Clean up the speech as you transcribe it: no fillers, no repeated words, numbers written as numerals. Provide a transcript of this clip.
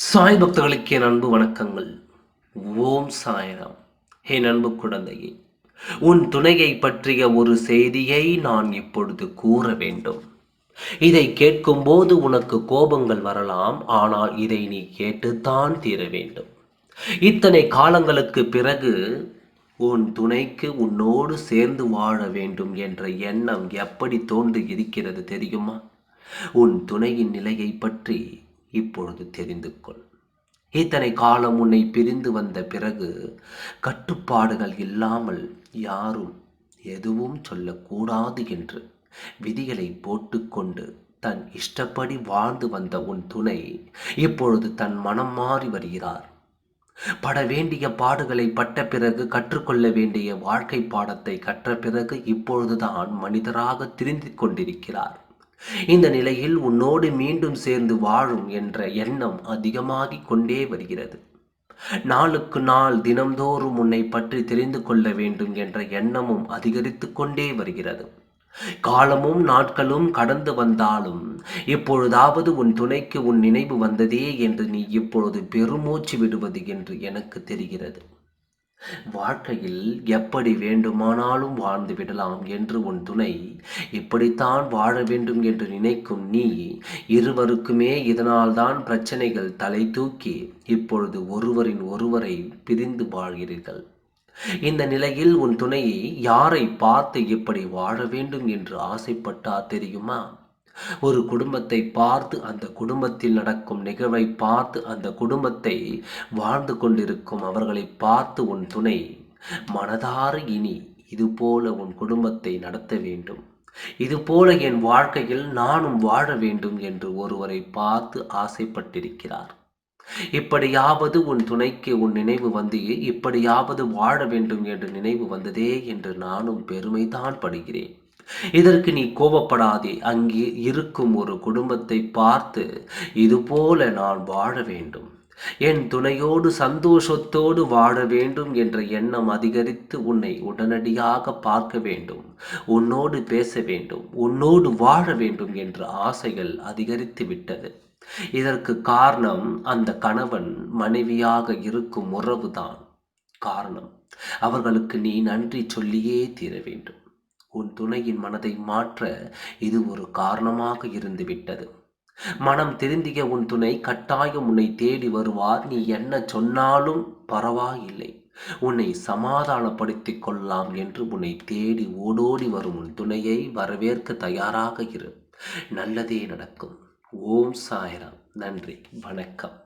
சாய் பக்தர்களுக்கு என் அன்பு வணக்கங்கள். ஓம் சாய்ராம். என் அன்பு குழந்தையே, உன் துணையை பற்றிய ஒரு செய்தியை நான் இப்பொழுது கூற வேண்டும். இதை கேட்கும்போது உனக்கு கோபங்கள் வரலாம், ஆனால் இதை நீ கேட்டுத்தான் தீர வேண்டும். இத்தனை காலங்களுக்கு பிறகு உன் துணைக்கு உன்னோடு சேர்ந்து வாழ வேண்டும் என்ற எண்ணம் எப்படி தோன்றி இருக்கிறது தெரியுமா? உன் துணையின் நிலையை பற்றி இப்பொழுது தெரிந்து கொள். இத்தனை காலம் உன்னை பிரிந்து வந்த பிறகு கட்டுப்பாடுகள் இல்லாமல் யாரும் எதுவும் சொல்லக்கூடாது என்று விதிகளை போட்டுக்கொண்டு தன் இஷ்டப்படி வாழ்ந்து வந்த உன் துணை இப்பொழுது தன் மனம் மாறி வருகிறார். பட வேண்டிய பாடுகளை பட்ட பிறகு, கற்றுக்கொள்ள வேண்டிய வாழ்க்கை பாடத்தை கற்ற பிறகு இப்பொழுதுதான் மனிதராக திருந்திக் கொண்டிருக்கிறார். இந்த நிலையில் உன்னோடு மீண்டும் சேர்ந்து வாழும் என்ற எண்ணம் அதிகமாகிக் கொண்டே வருகிறது. நாளுக்கு நாள் தினம்தோறும் உன்னை பற்றி தெரிந்து கொள்ள வேண்டும் என்ற எண்ணமும் அதிகரித்து கொண்டே வருகிறது. காலமும் நாட்களும் கடந்து வந்தாலும் இப்பொழுதாவது உன் துணைக்கு உன் நினைவு வந்ததே என்று நீ இப்பொழுது பெருமூச்சு விடுவது என்று எனக்கு தெரிகிறது. வாழ்க்கையில் எப்படி வேண்டுமானாலும் வாழ்ந்து விடலாம் என்று உன் துணை இப்படித்தான் வாழ வேண்டும் என்று நினைக்கும் நீ, இருவருக்குமே இதனால்தான் பிரச்சனைகள் தலை தூக்கி இப்பொழுது ஒருவரின் ஒருவரை பிரிந்து வாழ்கிறீர்கள். இந்த நிலையில் உன் துணையை யாரை பார்த்து இப்படி வாழ வேண்டும் என்று ஆசைப்பட்டார் தெரியுமா? ஒரு குடும்பத்தை பார்த்து, அந்த குடும்பத்தில் நடக்கும் நிகழ்வை பார்த்து, அந்த குடும்பத்தை வாழ்ந்து கொண்டிருக்கும் அவர்களை பார்த்து உன் துணை மனதார இனி இதுபோல உன் குடும்பத்தை நடத்த வேண்டும், இதுபோல என் வாழ்க்கையில் நானும் வாழ வேண்டும் என்று ஒருவரை பார்த்து ஆசைப்பட்டிருக்கிறார். இப்படியாவது உன் துணைக்கு உன் நினைவு வந்து, இப்படியாவது வாழ வேண்டும் என்று நினைவு வந்ததே என்று நானும் பெருமைதான் படுகிறேன். இதற்கு நீ கோபப்படாதே. அங்கே இருக்கும் ஒரு குடும்பத்தை பார்த்து, இதுபோல நான் வாழ வேண்டும், என் துணையோடு சந்தோஷத்தோடு வாழ வேண்டும் என்ற எண்ணம் அதிகரித்து உன்னை உடனடியாக பார்க்க வேண்டும், உன்னோடு பேச வேண்டும், உன்னோடு வாழ வேண்டும் என்ற ஆசைகள் அதிகரித்து விட்டது. இதற்கு காரணம் அந்த கணவன் மனைவியாக இருக்கும் உறவுதான் காரணம். அவர்களுக்கு நீ நன்றி சொல்லியே தீர வேண்டும். உன் துணையின் மனதை மாற்ற இது ஒரு காரணமாக இருந்துவிட்டது. மனம் திருந்திய உன் துணை கட்டாயம் உன்னை தேடி வருவார். நீ என்ன சொன்னாலும் பரவாயில்லை, உன்னை சமாதானப்படுத்திக் கொள்ளலாம் என்று உன்னை தேடி ஓடோடி வரும் உன் துணையை வரவேற்க தயாராக இரு. நல்லதே நடக்கும். ஓம் சாய்ராம். நன்றி, வணக்கம்.